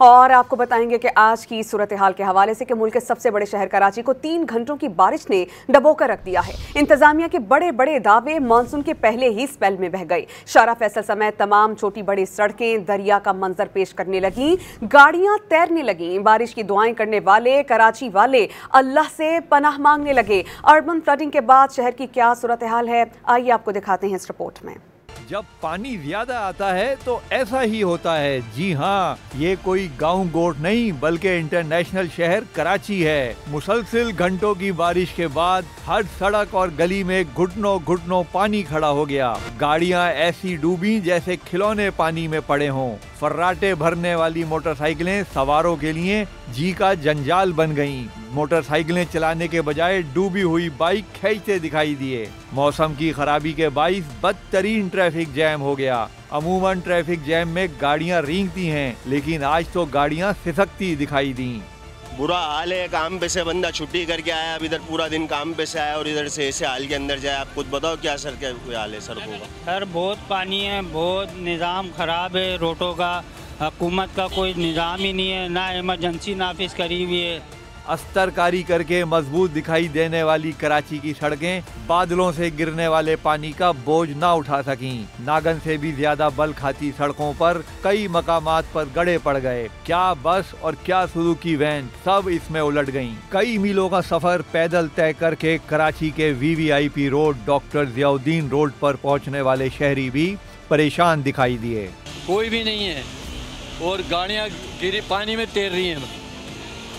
और आपको बताएंगे कि आज की सूरत हाल के हवाले से कि मुल्क के सबसे बड़े शहर कराची को 3 घंटों की बारिश ने डबोकर रख दिया है। इंतजामिया के बड़े बड़े दावे मानसून के पहले ही स्पेल में बह गए। शारा फैसल समेत तमाम छोटी बड़ी सड़कें दरिया का मंजर पेश करने लगी, गाड़ियां तैरने लगी। बारिश की दुआएं करने वाले कराची वाले अल्लाह से पनाह मांगने लगे। अर्बन फ्लडिंग के बाद शहर की क्या सूरत हाल है, आइए आपको दिखाते हैं इस रिपोर्ट में। जब पानी ज्यादा आता है तो ऐसा ही होता है। जी हाँ, ये कोई गांव गोट नहीं बल्कि इंटरनेशनल शहर कराची है। मुसलसिल घंटों की बारिश के बाद हर सड़क और गली में घुटनों घुटनों पानी खड़ा हो गया। गाड़ियां ऐसी डूबी जैसे खिलौने पानी में पड़े हों। फर्राटे भरने वाली मोटरसाइकिलें सवारों के लिए जी का जंजाल बन गईं। मोटरसाइकिलें चलाने के बजाय डूबी हुई बाइक खींचते दिखाई दिए। मौसम की खराबी के बाइस बदतरीन ट्रैफिक जैम हो गया। अमूमन ट्रैफिक जैम में गाड़ियां रेंगती हैं, लेकिन आज तो गाड़ियां सिसकती दिखाई दी। बुरा हाल है। काम पे से बंदा छुट्टी करके आया, अब इधर पूरा दिन काम पे से आया और इधर से ऐसे हाल के अंदर जाए। आप खुद बताओ क्या सर, क्या हाल है सड़कों का? सर बहुत पानी है, बहुत निज़ाम ख़राब है रोडों का। हुकूमत का कोई निज़ाम ही नहीं है, ना इमरजेंसी नाफिज करी हुई है। अस्तरकारी करके मजबूत दिखाई देने वाली कराची की सड़कें बादलों से गिरने वाले पानी का बोझ ना उठा सकी। नागन से भी ज्यादा बल खाती सड़कों पर कई मकामात पर गड़े पड़ गए। क्या बस और क्या सुजुकी वैन, सब इसमें उलट गईं। कई मीलों का सफर पैदल तय करके कराची के VVIP road, doctor Ziauddin road पर पहुंचने वाले शहरी भी परेशान दिखाई दिए। कोई भी नहीं है और गाड़ियां गिरी पानी में तैर रही हैं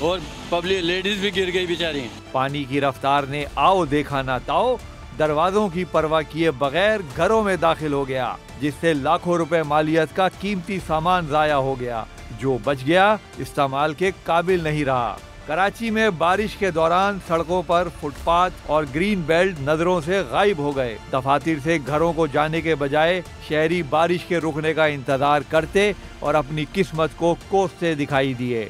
और पब्लिक लेडीज भी गिर गई बेचारी। पानी की रफ्तार ने आओ देखा ना ताओ, दरवाजों की परवाह किए बगैर घरों में दाखिल हो गया, जिससे लाखों रुपए मालियत का कीमती सामान जाया हो गया। जो बच गया इस्तेमाल के काबिल नहीं रहा। कराची में बारिश के दौरान सड़कों पर फुटपाथ और ग्रीन बेल्ट नजरों से गायब हो गए। दफातर से घरों को जाने के बजाय शहरी बारिश के रुकने का इंतजार करते और अपनी किस्मत को कोसते दिखाई दिए।